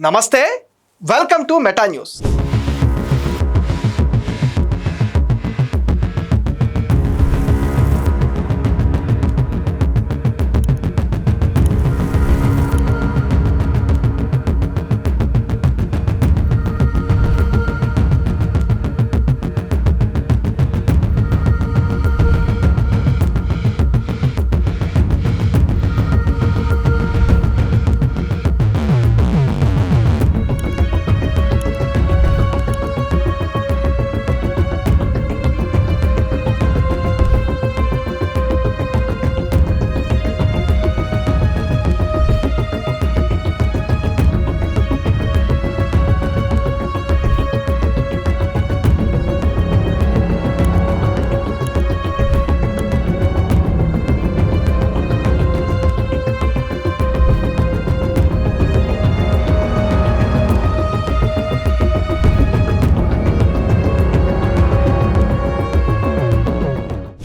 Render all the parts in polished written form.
నమస్తే, welcome to meta news.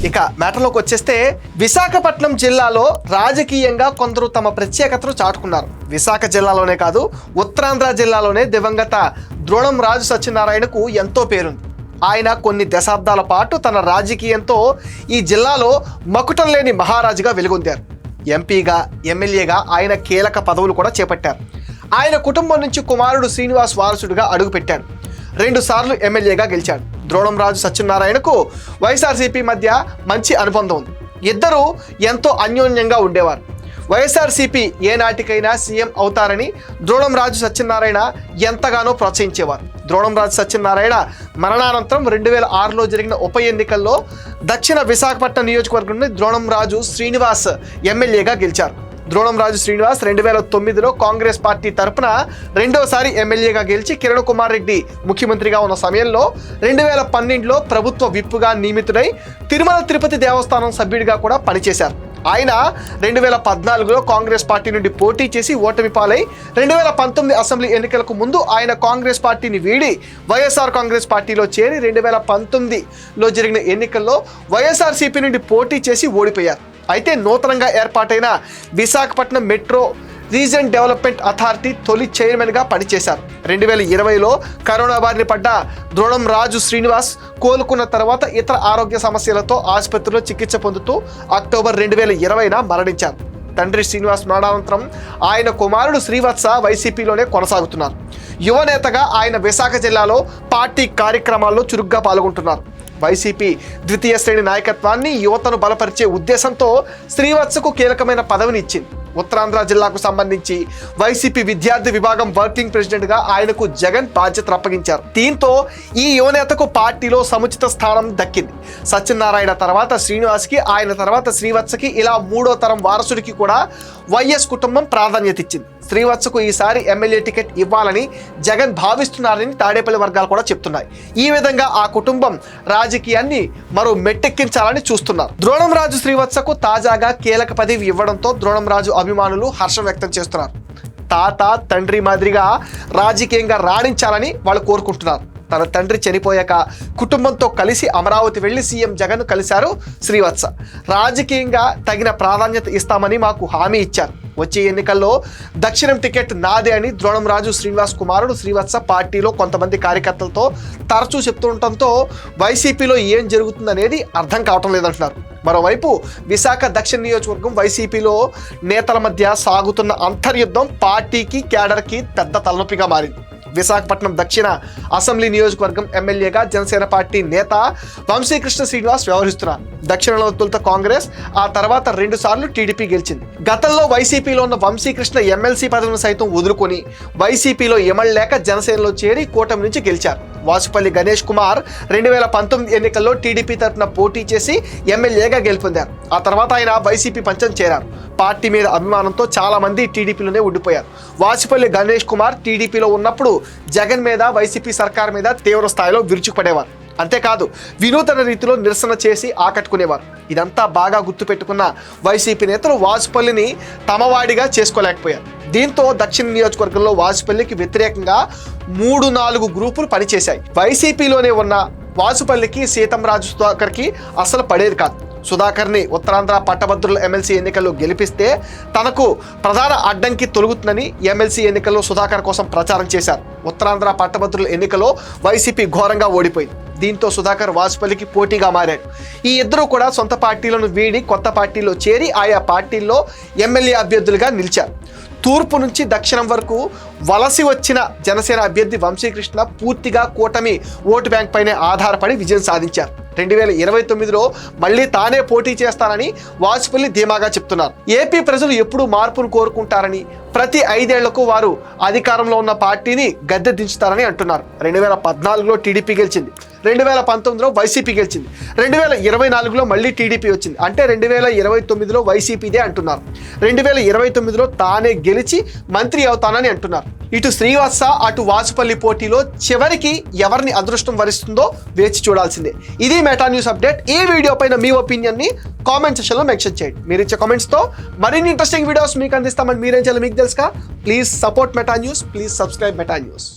ఇక మ్యాటర్లోకి వచ్చేస్తే, విశాఖపట్నం జిల్లాలో రాజకీయంగా కొందరు తమ ప్రత్యేకతను చాటుకున్నారు. విశాఖ జిల్లాలోనే కాదు, ఉత్తరాంధ్ర జిల్లాలోనే దివంగత ద్రోణం రాజు సత్యనారాయణకు ఎంతో పేరుంది. ఆయన కొన్ని దశాబ్దాల పాటు తన రాజకీయంతో ఈ జిల్లాలో మకుటం లేని మహారాజుగా వెలుగొందారు. ఎంపీగా, ఎమ్మెల్యేగా ఆయన కీలక పదవులు కూడా చేపట్టారు. ఆయన కుటుంబం నుంచి కుమారుడు శ్రీనివాస్ వారసుడిగా అడుగుపెట్టాడు. 2 సార్లు ఎమ్మెల్యేగా గెలిచాడు. ద్రోణం రాజు సత్యనారాయణకు వైఎస్ఆర్సీపీ మధ్య మంచి అనుబంధం ఉంది. ఇద్దరూ ఎంతో అన్యోన్యంగా ఉండేవారు. వైఎస్ఆర్సీపీ ఏనాటికైనా సీఎం అవుతారని ద్రోణం రాజు సత్యనారాయణ ఎంతగానో ప్రోత్సహించేవారు. ద్రోణం రాజు సత్యనారాయణ మరణానంతరం 2006లో జరిగిన ఉప ఎన్నికల్లో దక్షిణ విశాఖపట్నం నియోజకవర్గం నుండి ద్రోణం రాజు శ్రీనివాస్ ఎమ్మెల్యేగా గెలిచారు. ద్రోణం రాజు శ్రీనివాస్ 2009లో కాంగ్రెస్ పార్టీ తరపున రెండోసారి ఎమ్మెల్యేగా గెలిచి కిరణ్ కుమార్ రెడ్డి ముఖ్యమంత్రిగా ఉన్న సమయంలో 2012లో ప్రభుత్వ విప్పుగా నియమితుడై తిరుమల తిరుపతి దేవస్థానం సభ్యుడిగా కూడా పనిచేశారు. ఆయన 2014లో కాంగ్రెస్ పార్టీ నుండి పోటీ చేసి ఓటమి పాలై 2019 అసెంబ్లీ ఎన్నికలకు ముందు ఆయన కాంగ్రెస్ పార్టీని వీడి వైఎస్ఆర్ కాంగ్రెస్ పార్టీలో చేరి 2019లో జరిగిన ఎన్నికల్లో వైఎస్ఆర్సీపీ నుండి పోటీ చేసి ఓడిపోయారు. అయితే నూతనంగా ఏర్పాటైన Visakhapatnam metro reason development authority తొలి చైర్మన్గా పనిచేశారు. 2020లో కరోనా బారిన పడ్డ ద్రోణం రాజు శ్రీనివాస్ కోలుకున్న తర్వాత ఇతర ఆరోగ్య సమస్యలతో ఆసుపత్రిలో చికిత్స పొందుతూ అక్టోబర్ 2020న మరణించారు. తండ్రి శ్రీనివాస్ మరణానంతరం ఆయన కుమారుడు శ్రీవత్స వైసీపీలోనే కొనసాగుతున్నారు. యువనేతగా ఆయన విశాఖ జిల్లాలో పార్టీ కార్యక్రమాల్లో చురుగ్గా పాల్గొంటున్నారు. వైసీపీ ద్వితీయ శ్రేణి నాయకత్వాన్ని, యువతను బలపరిచే ఉద్దేశంతో శ్రీవత్సకు కీలకమైన పదవిని ఇచ్చింది. ఉత్తరాంధ్ర జిల్లాకు సంబంధించి వైసీపీ విద్యార్థి విభాగం వర్కింగ్ ప్రెసిడెంట్గా ఆయనకు జగన్ బాధ్యతలు అప్పగించారు. దీంతో ఈ యువనేతకు పార్టీలో సముచిత స్థానం దక్కింది. సత్యనారాయణ తర్వాత శ్రీనివాస్కి, ఆయన తర్వాత శ్రీవత్సకి, ఇలా 3వ తరం వారసుడికి కూడా వైఎస్ కుటుంబం ప్రాధాన్యత ఇచ్చింది. శ్రీవత్సకు ఈసారి ఎమ్మెల్యే టికెట్ ఇవ్వాలని జగన్ భావిస్తున్నారని తాడేపల్లి వర్గాలు కూడా చెప్తున్నాయి. ఈ విధంగా ఆ కుటుంబం రాజకీయాన్ని మరో మెట్టెక్కించాలని చూస్తున్నారు. ద్రోణం రాజు శ్రీవత్సకు తాజాగా కీలక పదవి ఇవ్వడంతో ద్రోణం రాజు అభిమానులు హర్షం వ్యక్తం చేస్తున్నారు. తాత, తండ్రి మాదిరిగా రాజకీయంగా రాణించాలని వాళ్ళు కోరుకుంటున్నారు. తన తండ్రి చనిపోయాక కుటుంబంతో కలిసి అమరావతి వెళ్లి సీఎం జగన్ కలిశారు శ్రీవత్స. రాజకీయంగా తగిన ప్రాధాన్యత ఇస్తామని మాకు హామీ ఇచ్చారు. వచ్చే ఎన్నికల్లో దక్షిణం టికెట్ నాదే అని ద్రోణం రాజు శ్రీనివాస్ కుమారుడు శ్రీవత్స పార్టీలో కొంతమంది కార్యకర్తలతో తరచూ చెప్తుండటంతో వైసీపీలో ఏం జరుగుతుందనేది అర్థం కావటం లేదంటున్నారు. మరోవైపు విశాఖ దక్షిణ నియోజకవర్గం వైసీపీలో నేతల మధ్య సాగుతున్న అంతర్యుద్ధం పార్టీకి, కేడర్కి పెద్ద తలనొప్పిగా మారింది. విశాఖపట్నం దక్షిణ అసెంబ్లీ నియోజకవర్గం ఎమ్మెల్యేగా జనసేన పార్టీ నేత వంశీకృష్ణ శ్రీనివాస్ వ్యవహరిస్తున్నారు. దక్షిణంలో తొలుత కాంగ్రెస్, ఆ తర్వాత 2 సార్లు టీడీపీ గెలిచింది. గతంలో వైసీపీలో ఉన్న వంశీకృష్ణ ఎమ్మెల్సీ పదవిని సైతం వదులుకొని వైసీపీలో ఎమ్మెల్యేక జనసేనలో చేరి కూటమి నుంచి గెలిచారు. వాసుపల్లి గణేష్ కుమార్ 2019 ఎన్నికల్లో టీడీపీ తరఫున పోటీ చేసి ఎమ్మెల్యేగా గెలుపొందారు. ఆ తర్వాత ఆయన వైసీపీ పంచం చేరారు. పార్టీ మీద అభిమానంతో చాలా మంది టీడీపీలోనే ఉండిపోయారు. వాసుపల్లి గణేష్ కుమార్ టీడీపీలో ఉన్నప్పుడు జగన్ మీద, వైసీపీ సర్కార్ మీద తీవ్ర స్థాయిలో విరుచుకుపడేవారు. అంతేకాదు, వినూతన రీతిలో నిరసన చేసి ఆకట్టుకునేవారు. ఇదంతా బాగా గుర్తుపెట్టుకున్న వైసీపీ నేతలు వాసుపల్లిని తమవాడిగా చేసుకోలేకపోయారు. దీంతో దక్షిణ నియోజకవర్గంలో వాసుపల్లికి వ్యతిరేకంగా 3-4 గ్రూపులు పనిచేశాయి. వైసీపీలోనే ఉన్న వాసుపల్లికి సీతంరాజు సుధాకర్కి అసలు పడేది కాదు. సుధాకర్ని ఉత్తరాంధ్ర పట్టభద్రుల ఎమ్మెల్సీ ఎన్నికల్లో గెలిపిస్తే తనకు ప్రధాన అడ్డంకి తొలగుతుందని ఎమ్మెల్సీ ఎన్నికల్లో సుధాకర్ కోసం ప్రచారం చేశారు. ఉత్తరాంధ్ర పట్టభద్రుల ఎన్నికలో వైసీపీ ఘోరంగా ఓడిపోయింది. దీంతో సుధాకర్ వాజ్పేయికి పోటీగా మారాడు. ఈ ఇద్దరు కూడా సొంత పార్టీలను వీడి కొత్త పార్టీలో చేరి ఆయా పార్టీల్లో ఎమ్మెల్యే అభ్యర్థులుగా నిలిచారు. తూర్పు నుంచి దక్షిణం వరకు వలసి వచ్చిన జనసేన అభ్యర్థి వంశీకృష్ణ పూర్తిగా కూటమి ఓటు బ్యాంక్ పైనే ఆధారపడి విజయం సాధించారు. 2029లో మళ్ళీ తానే పోటీ చేస్తానని వాజ్పేయి ధీమాగా చెప్తున్నారు. ఏపీ ప్రజలు ఎప్పుడూ మార్పును కోరుకుంటారని, ప్రతి 5 ఏళ్లకు వారు అధికారంలో ఉన్న పార్టీని గద్దె దించుతారని అంటున్నారు. 2014లో టీడీపీ గెలిచింది, 2019లో వైసీపీ గెలిచింది, 2024లో మళ్ళీ టీడీపీ వచ్చింది. అంటే 2029లో వైసీపీదే అంటున్నారు. 2029లో తానే గెలిచి మంత్రి అవుతానని అంటున్నారు. ఇటు శ్రీవాత్స అటు వాజ్పేయి పోటీలో చివరికి ఎవరిని అదృష్టం వరిస్తుందో వేచి చూడాల్సిందే. ఇది మెటా న్యూస్ అప్డేట్. ఈ వీడియో పైన మీ ఒపీనియన్ ని కామెంట్ సెక్షన్ లో మెన్షన్ చేయండి. మీరు ఇచ్చే కామెంట్స్ తో మరిన్ని ఇంట్రెస్టింగ్ వీడియోస్ మీకు అందిస్తామని మీరేం చేయాలి మీకు తెలుసుగా. Please support meta news, please subscribe meta news.